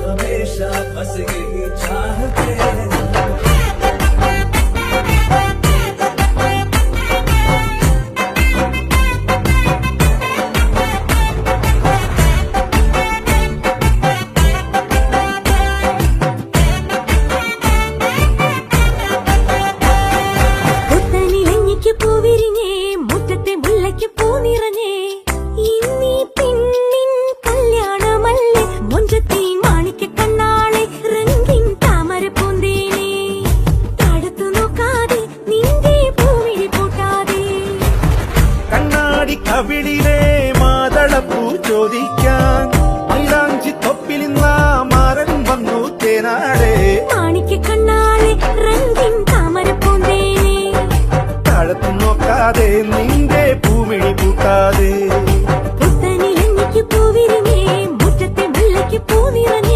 हमेशा बस यही चाहते हैं। കവിളിലെ മാതളപ്പൂ ചോദിക്കാൻ മൈലാഞ്ചി തൊപ്പിലിന്ന മാരൻ വന്നു തേനാടെ